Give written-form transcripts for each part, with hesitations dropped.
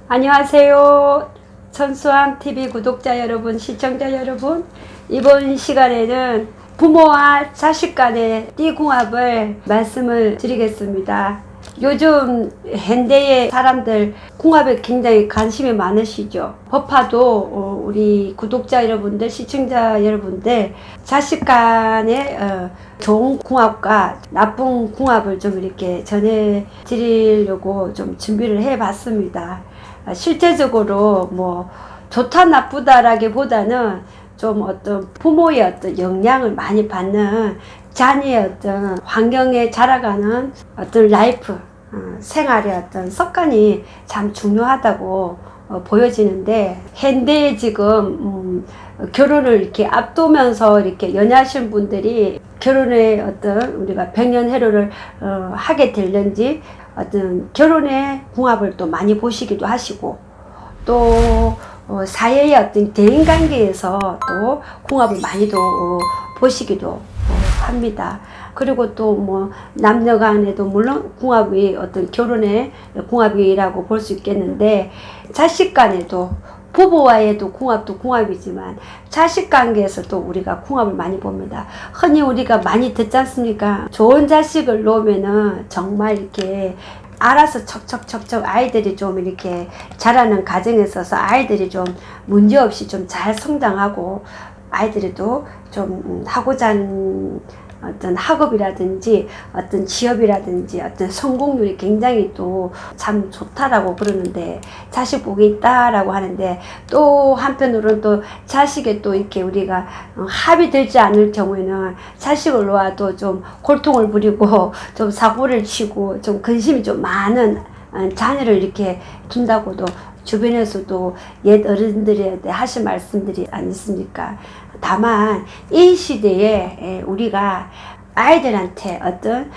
안녕하세요. 천수함TV 구독자 여러분, 시청자 여러분. 이번 시간에는 부모와 자식 간의 띠궁합을 말씀을 드리겠습니다. 요즘 현대의 사람들 궁합에 굉장히 관심이 많으시죠. 법화도 우리 구독자 여러분들, 시청자 여러분들 자식 간의 좋은 궁합과 나쁜 궁합을 좀 이렇게 전해 드리려고 좀 준비를 해 봤습니다. 실제적으로 뭐 좋다 나쁘다라기보다는 좀 어떤 부모의 어떤 영향을 많이 받는 자녀의 어떤 환경에 자라가는 어떤 라이프, 생활의 어떤 습관이 참 중요하다고 보여지는데, 현대에 지금 결혼을 이렇게 앞두면서 이렇게 연애하신 분들이 결혼의 어떤 우리가 백년해로를 하게 될는지 어떤 결혼의 궁합을 또 많이 보시기도 하시고, 또 사회의 어떤 대인관계에서 또 궁합을 많이도 보시기도 합니다. 그리고 또 뭐 남녀 간에도 물론 궁합이 어떤 결혼의 궁합이라고 볼 수 있겠는데, 자식 간에도 부부와의도 궁합도 궁합이지만 자식 관계에서도 우리가 궁합을 많이 봅니다. 흔히 우리가 많이 듣지 않습니까? 좋은 자식을 놓으면은 정말 이렇게 알아서 척척척척 아이들이 좀 이렇게 자라는 과정에 있어서 아이들이 좀 문제없이 좀 잘 성장하고, 아이들도 좀 하고자 하는 어떤 학업이라든지 어떤 취업이라든지 어떤 성공률이 굉장히 또 참 좋다라고 그러는데, 자식 복이 있다라고 하는데, 또 한편으로는 또 자식에 또 이렇게 우리가 합이 되지 않을 경우에는 자식을 놓아도 좀 골통을 부리고 좀 사고를 치고 좀 근심이 좀 많은 자녀를 이렇게 둔다고도 주변에서도 옛 어른들에 하신 말씀들이 아니십니까? 다만 이 시대에 우리가 아이들한테 어떤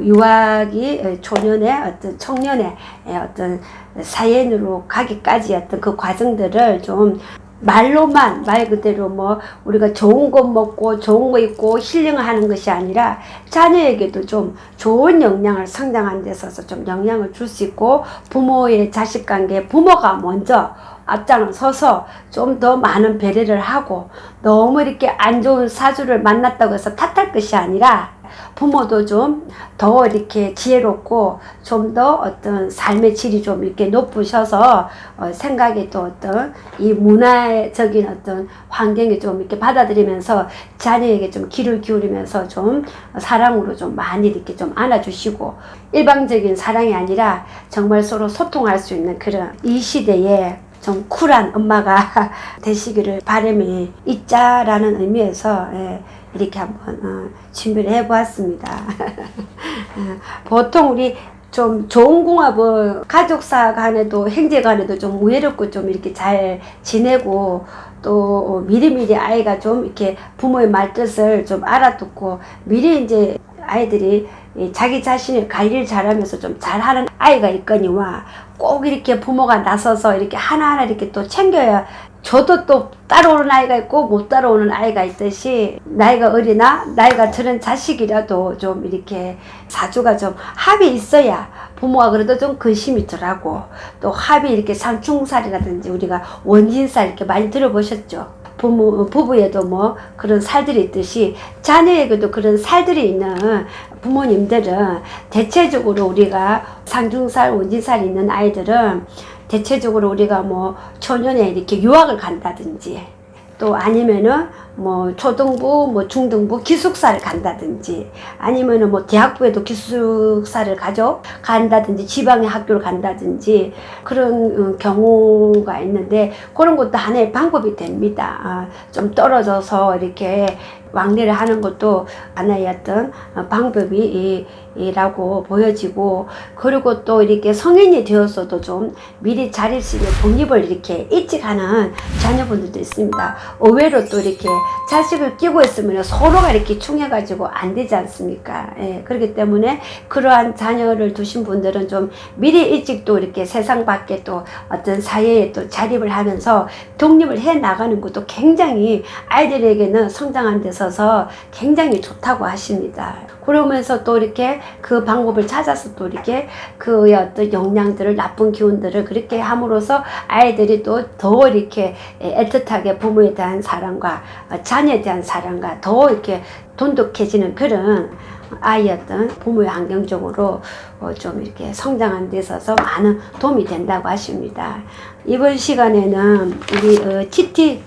유아기 초년의 어떤 청년의 어떤 사연으로 가기까지 어떤 그 과정들을 좀 말로만, 말 그대로 뭐 우리가 좋은 거 먹고 좋은 거 입고 힐링을 하는 것이 아니라 자녀에게도 좀 좋은 영향을 성장하는 데 있어서 좀 영향을 줄 수 있고, 부모의 자식 관계, 부모가 먼저 앞장을 서서 좀 더 많은 배려를 하고, 너무 이렇게 안 좋은 사주를 만났다고 해서 탓할 것이 아니라 부모도 좀 더 이렇게 지혜롭고 좀 더 어떤 삶의 질이 좀 이렇게 높으셔서 생각이 또 어떤 이 문화적인 어떤 환경에 좀 이렇게 받아들이면서 자녀에게 좀 귀를 기울이면서 좀 사랑으로 좀 많이 이렇게 좀 안아주시고, 일방적인 사랑이 아니라 정말 서로 소통할 수 있는 그런 이 시대에 좀 쿨한 엄마가 되시기를 바람이 있자라는 의미에서 이렇게 한번 준비를 해보았습니다. 보통 우리 좀 좋은 궁합은 가족사 간에도 형제 간에도 좀 우애롭고 좀 이렇게 잘 지내고, 또 미리미리 아이가 좀 이렇게 부모의 말뜻을 좀 알아듣고 미리 이제 아이들이 자기 자신의 관리를 잘하면서 좀 잘하는 아이가 있거니와, 꼭 이렇게 부모가 나서서 이렇게 하나하나 이렇게 또 챙겨야, 저도 또 따라오는 아이가 있고 못 따라오는 아이가 있듯이, 나이가 어리나 나이가 드는 자식이라도 좀 이렇게 사주가 좀 합이 있어야 부모가 그래도 좀 근심이 덜하고, 또 합이 이렇게 상충살이라든지 우리가 원진살 이렇게 많이 들어보셨죠? 부부에도 뭐 그런 살들이 있듯이 자녀에게도 그런 살들이 있는 부모님들은, 대체적으로 우리가 상중살, 원진살 있는 아이들은 대체적으로 우리가 뭐 초년에 이렇게 유학을 간다든지, 또 아니면은 뭐 초등부, 뭐 중등부 기숙사를 간다든지, 아니면은 뭐 대학부에도 기숙사를 간다든지 지방의 학교를 간다든지 그런 경우가 있는데, 그런 것도 하나의 방법이 됩니다. 좀 떨어져서 이렇게 왕래를 하는 것도 하나의 어떤 방법이라고 보여지고, 그리고 또 이렇게 성인이 되었어도 좀 미리 자릴 수 있는 독립을 이렇게 일찍 하는 자녀분들도 있습니다. 의외로 또 이렇게 자식을 끼고 있으면 서로가 이렇게 충해가지고 안 되지 않습니까? 그렇기 때문에 그러한 자녀를 두신 분들은 좀 미리 일찍 또 이렇게 세상 밖에 또 어떤 사회에 또 자립을 하면서 독립을 해 나가는 것도 굉장히 아이들에게는 성장하는 데서 있어서 굉장히 좋다고 하십니다. 그러면서 또 이렇게 그 방법을 찾아서 또 이렇게 그의 어떤 영양들을, 나쁜 기운들을 그렇게 함으로써 아이들이 또 더 이렇게 애틋하게 부모에 대한 사랑과 자녀에 대한 사랑과 더 이렇게 돈독해지는 그런 아이였던 부모의 환경적으로 좀 이렇게 성장하는 데 있어서 많은 도움이 된다고 하십니다. 이번 시간에는 우리 치티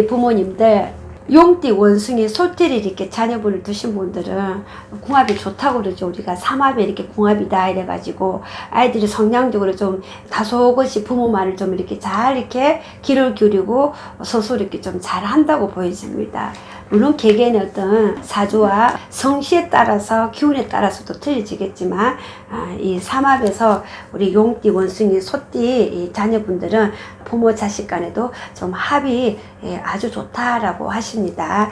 부모님들, 용띠, 원숭이, 소띠를 이렇게 자녀분을 두신 분들은 궁합이 좋다고 그러죠. 우리가 삼합에 이렇게 궁합이다 이래가지고 아이들이 성향적으로 좀 다소곳이 부모 말을 좀 이렇게 잘 이렇게 귀를 기울이고 서서 이렇게 좀 잘 한다고 보여집니다. 물론 개개인의 어떤 사주와 성씨에 따라서 기운에 따라서도 틀려지겠지만 이 삼합에서 우리 용띠, 원숭이, 소띠 이 자녀분들은 부모 자식 간에도 좀 합이 아주 좋다라고 하십니다.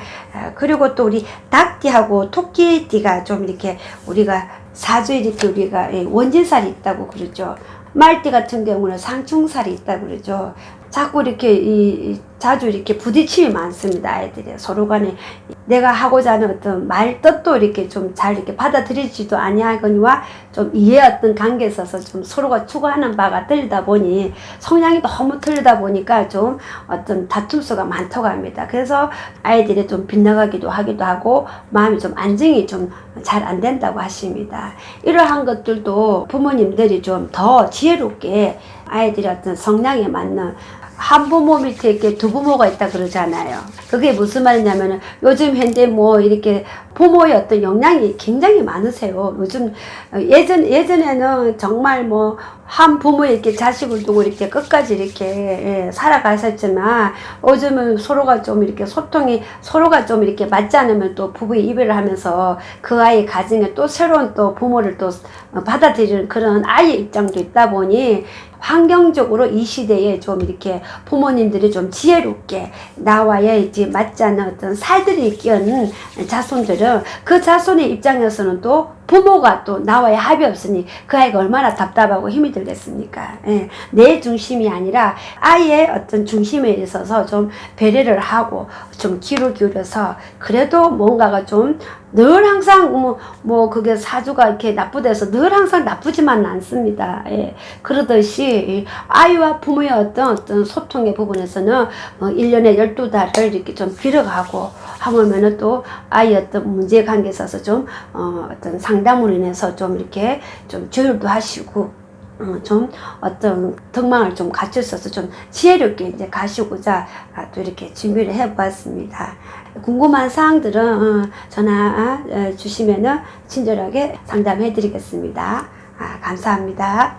그리고 또 우리 닭띠하고 토끼띠가 좀 이렇게 우리가 사주에 이렇게 우리가 원진살이 있다고 그러죠. 말띠 같은 경우는 상충살이 있다고 그러죠. 자꾸 이렇게 자주 이렇게 부딪힘이 많습니다. 아이들이 서로 간에 내가 하고자 하는 어떤 말 뜻도 이렇게 좀 잘 이렇게 받아들이지도 아니하거니와 좀 이해 어떤 관계에 있어서 좀 서로가 추구하는 바가 틀리다 보니 성향이 너무 틀리다 보니까 좀 어떤 다툼수가 많다고 합니다. 그래서 아이들이 좀 빗나가기도 하기도 하고 마음이 좀 안정이 좀 잘 안 된다고 하십니다. 이러한 것들도 부모님들이 좀 더 지혜롭게 아이들의 어떤 성향에 맞는 한 부모 밑에 이렇게 두 부모가 있다 그러잖아요. 그게 무슨 말이냐면은 요즘 현대 뭐 이렇게 부모의 어떤 영향이 굉장히 많으세요. 요즘 예전에는 정말 뭐 한 부모에 이렇게 자식을 두고 이렇게 끝까지 이렇게 살아가셨지만 요즘은 서로가 좀 이렇게 소통이 서로가 좀 이렇게 맞지 않으면 또 부부의 이별을 하면서 그 아이의 가정에 또 새로운 또 부모를 또 받아들이는 그런 아이의 입장도 있다 보니 환경적으로 이 시대에 좀 이렇게 부모님들이 좀 지혜롭게 나와의 이제 맞지 않는 어떤 살들이 끼얹은 자손들은 그 자손의 입장에서는 또 부모가 또 나와의 합이 없으니 그 아이가 얼마나 답답하고 힘이 들겠습니까? 내 중심이 아니라 아이의 어떤 중심에 있어서 좀 배려를 하고 좀 귀를 기울여서 그래도 뭔가가 좀 늘 항상 뭐 그게 사주가 이렇게 나쁘대서 늘 항상 나쁘지만은 않습니다. 그러듯이 아이와 부모의 어떤 소통의 부분에서는 1년에 12달을 이렇게 좀 길어가고 하면은 또 아이의 어떤 문제 관계에 있어서 좀 어떤 상담으로 인해서 좀 이렇게 좀 조율도 하시고 좀 어떤 덕망을 좀 갖추셔서 좀 지혜롭게 이제 가시고자 또 이렇게 준비를 해보았습니다. 궁금한 사항들은 전화 주시면은 친절하게 상담해 드리겠습니다. 감사합니다.